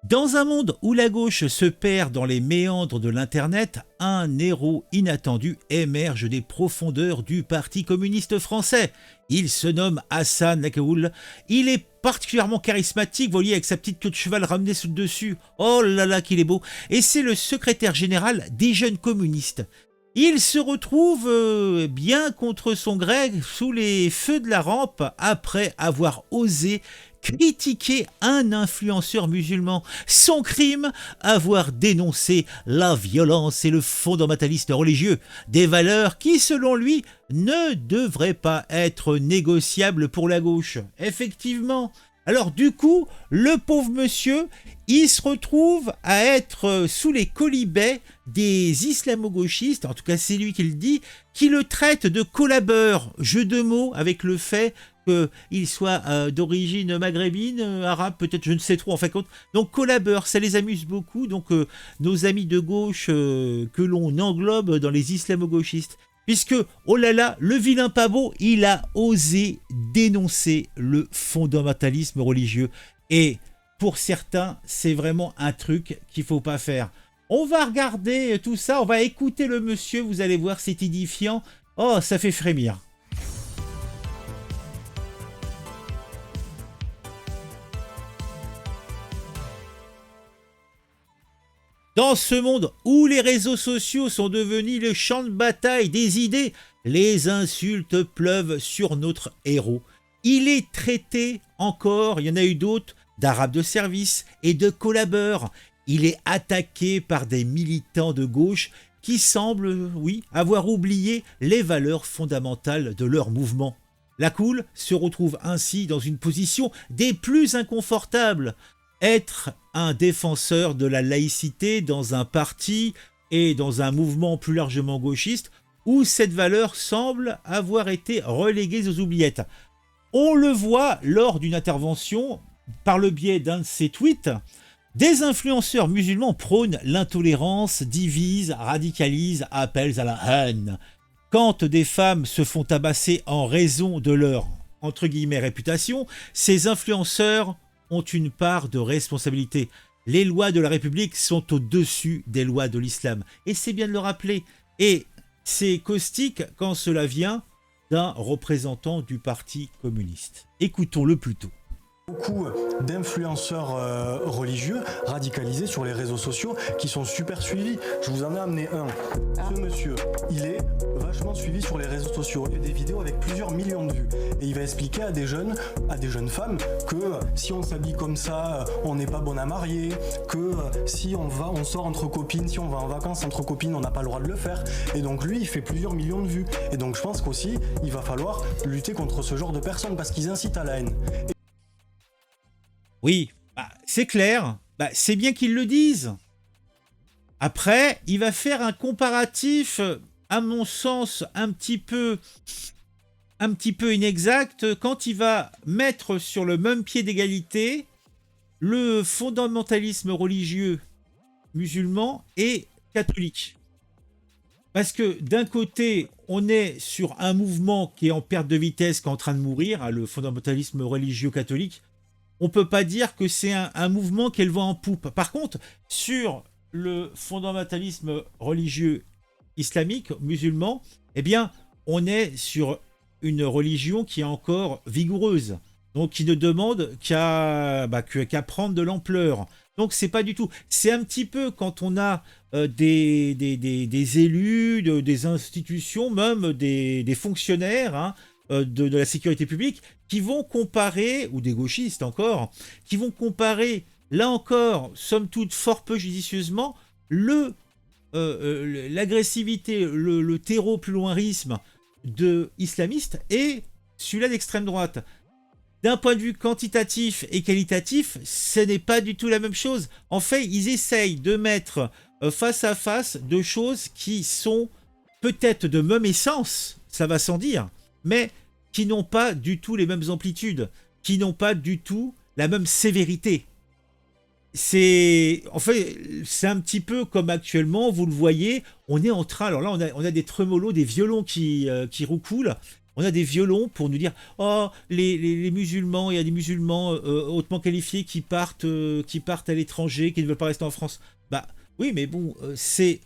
Dans un monde où la gauche se perd dans les méandres de l'Internet, un héros inattendu émerge des profondeurs du Parti communiste français. Il se nomme Hassan Lakaoul. Il est particulièrement charismatique, vous voyez, avec sa petite queue de cheval ramenée sous le dessus. Oh là là, qu'il est beau. Et c'est le secrétaire général des jeunes communistes. Il se retrouve bien contre son gré sous les feux de la rampe après avoir osé critiquer un influenceur musulman. Son crime, avoir dénoncé la violence et le fondamentalisme religieux, des valeurs qui, selon lui, ne devraient pas être négociables pour la gauche. Effectivement. Alors du coup, le pauvre monsieur, il se retrouve à être sous les colibets des islamo-gauchistes, en tout cas c'est lui qui le dit, qui le traitent de collabeur, jeu de mots avec le fait qu'il soit d'origine maghrébine, arabe, peut-être, je ne sais trop, en fait. Donc collabeur, ça les amuse beaucoup, donc nos amis de gauche que l'on englobe dans les islamo-gauchistes. Puisque, oh là là, le vilain pas beau, il a osé dénoncer le fondamentalisme religieux. Et pour certains, c'est vraiment un truc qu'il ne faut pas faire. On va regarder tout ça, on va écouter le monsieur, vous allez voir, c'est édifiant. Oh, ça fait frémir. Dans ce monde où les réseaux sociaux sont devenus le champ de bataille des idées, les insultes pleuvent sur notre héros. Il est traité encore, il y en a eu d'autres, d'arabe de service et de collabeur. Il est attaqué par des militants de gauche qui semblent, oui, avoir oublié les valeurs fondamentales de leur mouvement. Lakaoul se retrouve ainsi dans une position des plus inconfortables. Être un défenseur de la laïcité dans un parti et dans un mouvement plus largement gauchiste où cette valeur semble avoir été reléguée aux oubliettes. On le voit lors d'une intervention par le biais d'un de ses tweets. Des influenceurs musulmans prônent l'intolérance, divisent, radicalisent, appellent à la haine. Quand des femmes se font tabasser en raison de leur, entre guillemets, réputation, ces influenceurs ont une part de responsabilité. Les lois de la République sont au-dessus des lois de l'islam. Et c'est bien de le rappeler. Et c'est caustique quand cela vient d'un représentant du Parti communiste. Écoutons-le plutôt. Beaucoup d'influenceurs religieux radicalisés sur les réseaux sociaux qui sont super suivis. Je vous en ai amené un. Ce monsieur, il est vachement suivi sur les réseaux sociaux. Il y a des vidéos avec plusieurs millions de vues. Et il va expliquer à des jeunes femmes que si on s'habille comme ça, on n'est pas bon à marier, que si on sort entre copines, si on va en vacances entre copines, on n'a pas le droit de le faire. Et donc lui, il fait plusieurs millions de vues. Et donc je pense qu'aussi, il va falloir lutter contre ce genre de personnes parce qu'ils incitent à la haine. Oui, c'est clair, c'est bien qu'ils le disent. Après, il va faire un comparatif, à mon sens, un petit peu inexact, quand il va mettre sur le même pied d'égalité le fondamentalisme religieux musulman et catholique. Parce que d'un côté, on est sur un mouvement qui est en perte de vitesse, qui est en train de mourir, le fondamentalisme religieux catholique. On ne peut pas dire que c'est un mouvement qui est le vent en poupe. Par contre, sur le fondamentalisme religieux islamique, musulman, eh bien, on est sur une religion qui est encore vigoureuse. Donc, qui ne demande qu'à prendre de l'ampleur. Donc, c'est pas du tout. C'est un petit peu quand on a des élus, des institutions, même des fonctionnaires, de la sécurité publique, qui vont comparer, ou des gauchistes encore, qui vont comparer, là encore, somme toute fort peu judicieusement, l'agressivité, le terreau plus loinrisme de islamistes et celui-là d'extrême droite. D'un point de vue quantitatif et qualitatif, ce n'est pas du tout la même chose. En fait, ils essayent de mettre face à face deux choses qui sont peut-être de même essence, ça va sans dire, mais qui n'ont pas du tout les mêmes amplitudes, qui n'ont pas du tout la même sévérité. C'est un petit peu comme actuellement, vous le voyez, on est en train, alors là on a des trémolos, des violons qui roucoulent, On a des violons pour nous dire « Oh, les musulmans, il y a des musulmans hautement qualifiés qui partent à l'étranger, qui ne veulent pas rester en France. » Bah oui, mais bon, c'est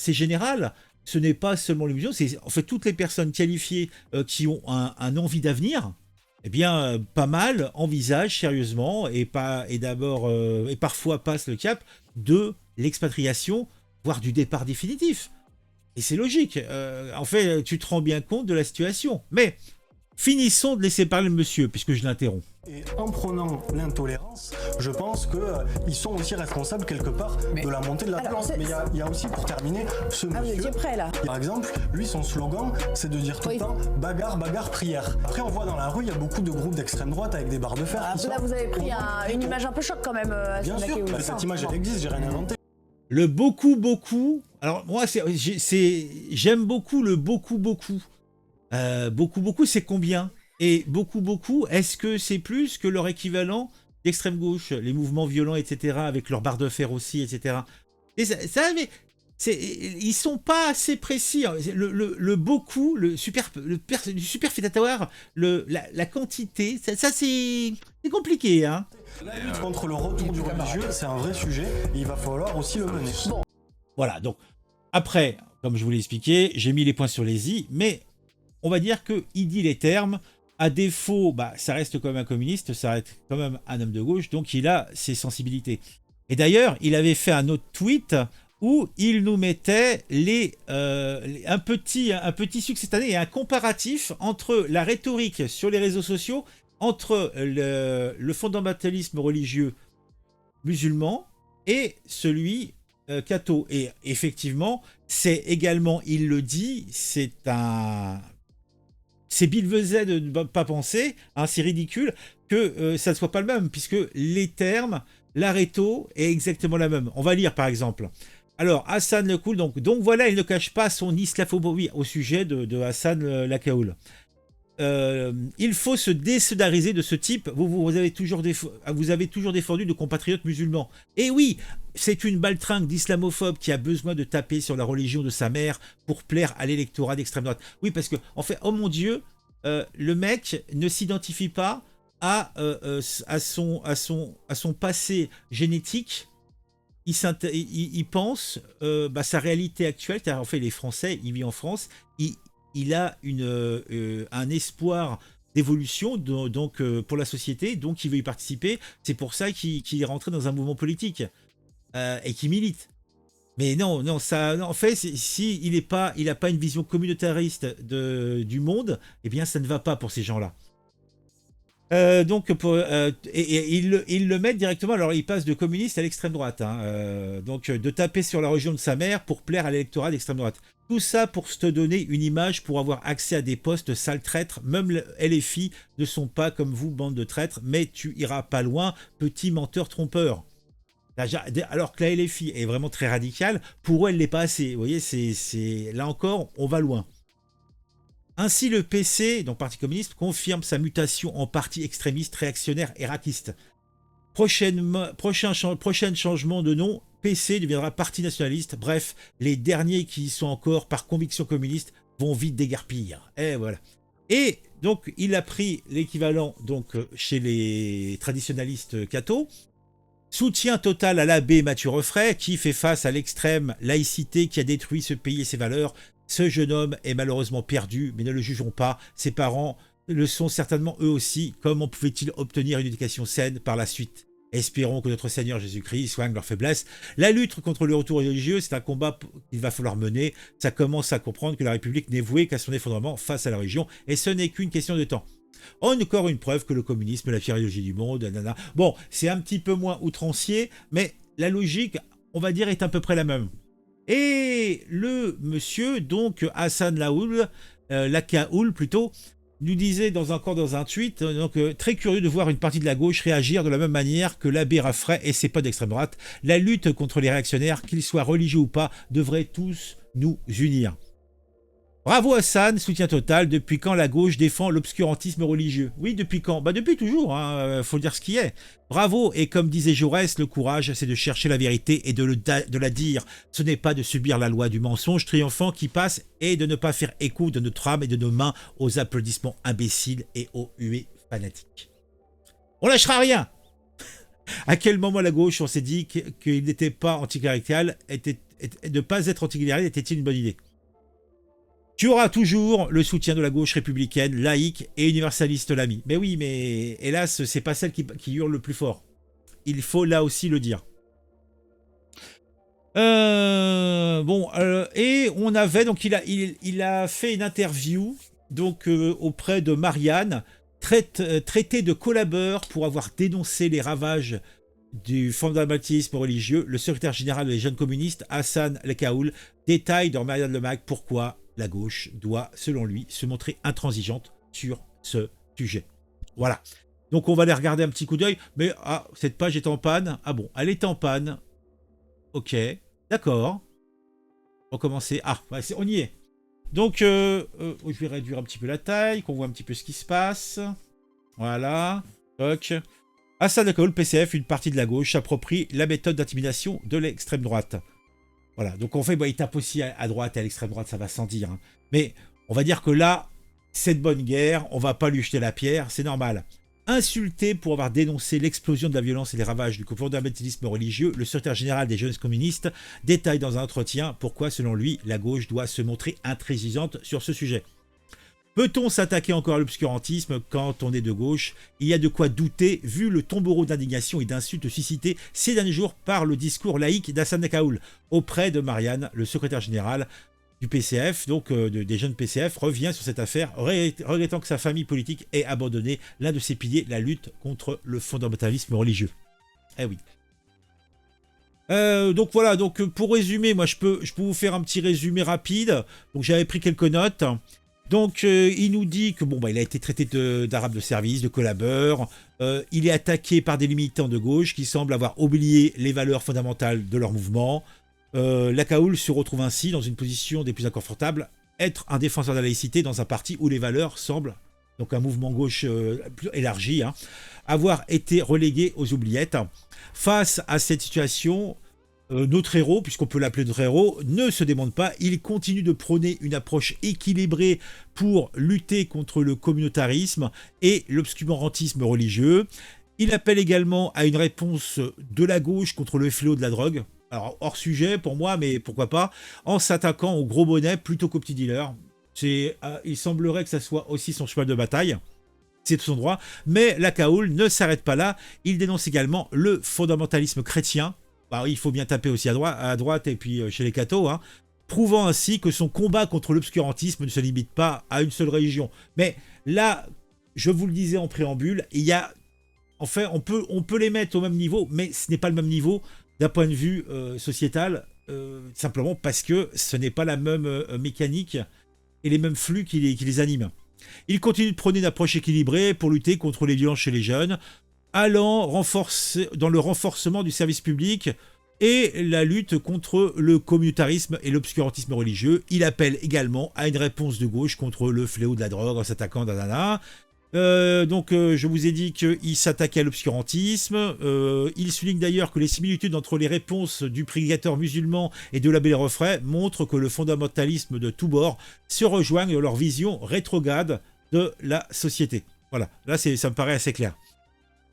général. Ce n'est pas seulement les musulmans, c'est en fait toutes les personnes qualifiées qui ont un envie d'avenir. Eh bien, pas mal envisagent sérieusement et parfois passent le cap de l'expatriation, voire du départ définitif. Et c'est logique. En fait, tu te rends bien compte de la situation. Mais finissons de laisser parler le monsieur, puisque je l'interromps. Et en prônant l'intolérance, je pense qu'ils sont aussi responsables quelque part de la montée de la violence. Mais il y a aussi, pour terminer, ce monsieur... vous étiez prêt, là. Par exemple, lui, son slogan, c'est de dire tout le temps « bagarre, bagarre, prière ». Après, on voit dans la rue, il y a beaucoup de groupes d'extrême droite avec des barres de fer. Là, vous avez pris une image un peu choc quand même. Bien sûr, cette image, elle existe, j'ai rien inventé. Le beaucoup. Alors, moi, j'aime beaucoup le beaucoup. Beaucoup, c'est combien? Et beaucoup, est-ce que c'est plus que leur équivalent d'extrême gauche, les mouvements violents, etc., avec leurs barres de fer aussi, etc. Et ils sont pas assez précis. Le beaucoup, du superfétatoire, la quantité, ça c'est compliqué, hein. La lutte contre le retour du religieux, c'est un vrai sujet, et il va falloir aussi le mener. Bon. Voilà, donc, après, comme je vous l'ai expliqué, j'ai mis les points sur les i, mais on va dire qu'il dit les termes. À défaut, ça reste quand même un communiste, ça reste quand même un homme de gauche, donc il a ses sensibilités. Et d'ailleurs, il avait fait un autre tweet où il nous mettait un petit succès cette année et un comparatif entre la rhétorique sur les réseaux sociaux, entre le fondamentalisme religieux musulman et celui catho. Et effectivement, c'est également, il le dit, c'est billevesé de ne pas penser, hein, c'est ridicule que ça ne soit pas le même, puisque les termes, la rhéto est exactement la même. On va lire par exemple. Alors, Hassan Lakoul, donc voilà, il ne cache pas son islamophobie au sujet de Hassan Lakoul. Il faut se désolidariser de ce type. Vous avez toujours défendu de compatriotes musulmans. Et oui, c'est une baltringue d'islamophobe qui a besoin de taper sur la religion de sa mère pour plaire à l'électorat d'extrême droite. Oui, parce que, en fait, oh mon Dieu, le mec ne s'identifie pas à son passé génétique. Il pense sa réalité actuelle, car en fait, il est français, il vit en France, il a un espoir d'évolution donc pour la société, donc il veut y participer. C'est pour ça qu'il est rentré dans un mouvement politique et qu'il milite. Mais non, en fait, si il n'a pas une vision communautariste du monde, eh bien, ça ne va pas pour ces gens-là. Donc, ils le mettent directement, alors il passe de communiste à l'extrême droite, hein, donc de taper sur la religion de sa mère pour plaire à l'électorat d'extrême droite. Tout ça pour se donner une image, pour avoir accès à des postes sales traîtres. Même LFI ne sont pas comme vous, bande de traîtres, mais tu iras pas loin, petit menteur trompeur. Alors que la LFI est vraiment très radicale, pour eux elle l'est pas assez. Vous voyez, là encore, on va loin. Ainsi, le PC, donc Parti communiste, confirme sa mutation en parti extrémiste, réactionnaire et raciste. Prochain changement de nom, PC deviendra Parti nationaliste. Bref, les derniers qui y sont encore par conviction communiste vont vite déguerpir. Et voilà. Et donc, il a pris l'équivalent donc chez les traditionalistes cathos. Soutien total à l'abbé Mathieu Refray, qui fait face à l'extrême laïcité qui a détruit ce pays et ses valeurs. Ce jeune homme est malheureusement perdu, mais ne le jugeons pas. Ses parents le sont certainement eux aussi. Comment pouvait-il obtenir une éducation saine par la suite? Espérons que notre Seigneur Jésus-Christ soigne leur faiblesse. La lutte contre le retour religieux, c'est un combat qu'il va falloir mener. Ça commence à comprendre que la République n'est vouée qu'à son effondrement face à la religion, et ce n'est qu'une question de temps. Encore une preuve que le communisme est la pire idéologie du monde. Nanana. Bon, c'est un petit peu moins outrancier, mais la logique, on va dire, est à peu près la même. Et le monsieur, donc Hassan Lakoul plutôt, nous disait encore dans un tweet, donc très curieux de voir une partie de la gauche réagir de la même manière que l'abbé Refray et ses potes d'extrême droite. La lutte contre les réactionnaires, qu'ils soient religieux ou pas, devrait tous nous unir. Bravo Hassan, soutien total. Depuis quand la gauche défend l'obscurantisme religieux? Oui, depuis quand? Bah depuis toujours, hein, faut dire ce qui est. Bravo, et comme disait Jaurès, le courage, c'est de chercher la vérité et de la dire. Ce n'est pas de subir la loi du mensonge triomphant qui passe et de ne pas faire écho de notre âme et de nos mains aux applaudissements imbéciles et aux huées fanatiques. On lâchera rien. À quel moment la gauche, on s'est dit qu'il n'était pas anticlérical, de ne pas être anticlérical était-il une bonne idée? Tu auras toujours le soutien de la gauche républicaine, laïque et universaliste l'ami. Mais oui, mais hélas, c'est pas celle qui hurle le plus fort. Il faut là aussi le dire. Et on avait, donc il a fait une interview donc auprès de Marianne, traité de collabeur pour avoir dénoncé les ravages du fondamentalisme religieux. Le secrétaire général des jeunes communistes, Hassan Lekaoul, détaille dans Marianne Lemagne pourquoi la gauche doit, selon lui, se montrer intransigeante sur ce sujet. Voilà. Donc on va aller regarder un petit coup d'œil. Mais cette page est en panne. Ah bon, elle est en panne. Ok, d'accord. On va commencer. On y est. Donc, je vais réduire un petit peu la taille, qu'on voit un petit peu ce qui se passe. Voilà. Toc. Hassan Lekaoul, PCF, une partie de la gauche, s'approprie la méthode d'intimidation de l'extrême droite. Voilà, donc en fait, il tape aussi à droite et à l'extrême droite, ça va sans dire. Hein. Mais on va dire que là, c'est de bonne guerre, on va pas lui jeter la pierre, c'est normal. Insulté pour avoir dénoncé l'explosion de la violence et les ravages du fondamentalisme religieux, le secrétaire général des jeunes communistes détaille dans un entretien pourquoi, selon lui, la gauche doit se montrer intransigeante sur ce sujet. Peut-on s'attaquer encore à l'obscurantisme quand on est de gauche? Il y a de quoi douter vu le tombereau d'indignation et d'insultes suscités ces derniers jours par le discours laïque d'Hassan Lekaoul auprès de Marianne, le secrétaire général du PCF, donc des jeunes PCF, revient sur cette affaire, regrettant que sa famille politique ait abandonné l'un de ses piliers, la lutte contre le fondamentalisme religieux. Eh oui. Donc voilà, donc pour résumer, moi je peux vous faire un petit résumé rapide. Donc j'avais pris quelques notes. Donc il nous dit que il a été traité d'arabe de service, de collabeur. Il est attaqué par des militants de gauche qui semblent avoir oublié les valeurs fondamentales de leur mouvement. Lekaoul se retrouve ainsi dans une position des plus inconfortables, être un défenseur de la laïcité dans un parti où les valeurs semblent, donc un mouvement gauche plus élargi, avoir été relégué aux oubliettes. Face à cette situation, notre héros, puisqu'on peut l'appeler notre héros, ne se démonte pas. Il continue de prôner une approche équilibrée pour lutter contre le communautarisme et l'obscurantisme religieux. Il appelle également à une réponse de la gauche contre le fléau de la drogue. Alors, hors sujet pour moi, mais pourquoi pas, en s'attaquant aux gros bonnets plutôt qu'aux petits dealers. Il semblerait que ça soit aussi son cheval de bataille. C'est de son droit. Mais Lekaoul ne s'arrête pas là. Il dénonce également le fondamentalisme chrétien. Il faut bien taper aussi à droite et puis chez les cathos, prouvant ainsi que son combat contre l'obscurantisme ne se limite pas à une seule religion. Mais là, je vous le disais en préambule, il y a, enfin, on peut les mettre au même niveau, mais ce n'est pas le même niveau d'un point de vue sociétal, simplement parce que ce n'est pas la même mécanique et les mêmes flux qui les animent. Il continue de prôner une approche équilibrée pour lutter contre les violences chez les jeunes, allant dans le renforcement du service public et la lutte contre le communautarisme et l'obscurantisme religieux. Il appelle également à une réponse de gauche contre le fléau de la drogue en s'attaquant je vous ai dit qu'il s'attaquait à l'obscurantisme. Il souligne d'ailleurs que les similitudes entre les réponses du prédicateur musulman et de l'abbé Refray montrent que le fondamentalisme de tous bords se rejoignent dans leur vision rétrograde de la société. Voilà, là ça me paraît assez clair.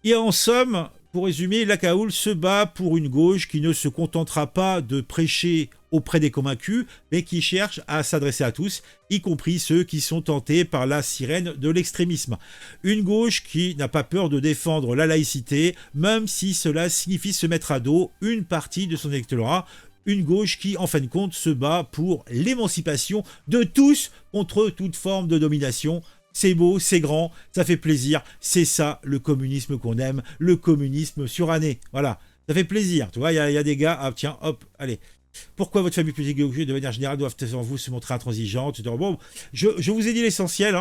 Et en somme, pour résumer, Lekaoul se bat pour une gauche qui ne se contentera pas de prêcher auprès des convaincus, mais qui cherche à s'adresser à tous, y compris ceux qui sont tentés par la sirène de l'extrémisme. Une gauche qui n'a pas peur de défendre la laïcité, même si cela signifie se mettre à dos une partie de son électorat. Une gauche qui, en fin de compte, se bat pour l'émancipation de tous contre toute forme de domination. C'est beau, c'est grand, ça fait plaisir, c'est ça le communisme qu'on aime, le communisme suranné. Voilà, ça fait plaisir, tu vois, il y a des gars, tiens, hop, allez. Pourquoi votre famille politique et de manière générale doivent en vous se montrer intransigeante? Bon, je vous ai dit l'essentiel,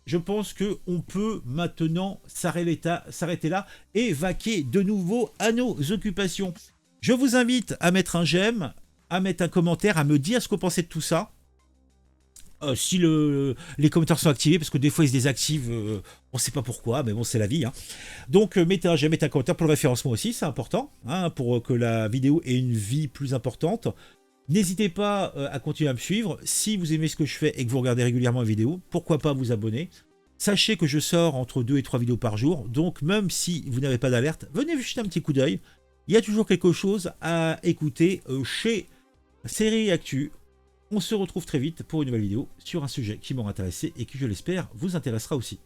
Je pense qu'on peut maintenant s'arrêter là et vaquer de nouveau à nos occupations. Je vous invite à mettre un j'aime, à mettre un commentaire, à me dire ce que vous pensez de tout ça. Si les commentaires sont activés, parce que des fois ils se désactivent, on ne sait pas pourquoi, mais bon, c'est la vie. Hein. Donc mettez un j'aime, mettez un commentaire pour le référencement aussi, c'est important, hein, pour que la vidéo ait une vie plus importante. N'hésitez pas à continuer à me suivre. Si vous aimez ce que je fais et que vous regardez régulièrement les vidéos, pourquoi pas vous abonner. Sachez que je sors entre 2 et 3 vidéos par jour, donc même si vous n'avez pas d'alerte, venez jeter un petit coup d'œil. Il y a toujours quelque chose à écouter chez Série Actu. On se retrouve très vite pour une nouvelle vidéo sur un sujet qui m'aura intéressé et qui, je l'espère, vous intéressera aussi.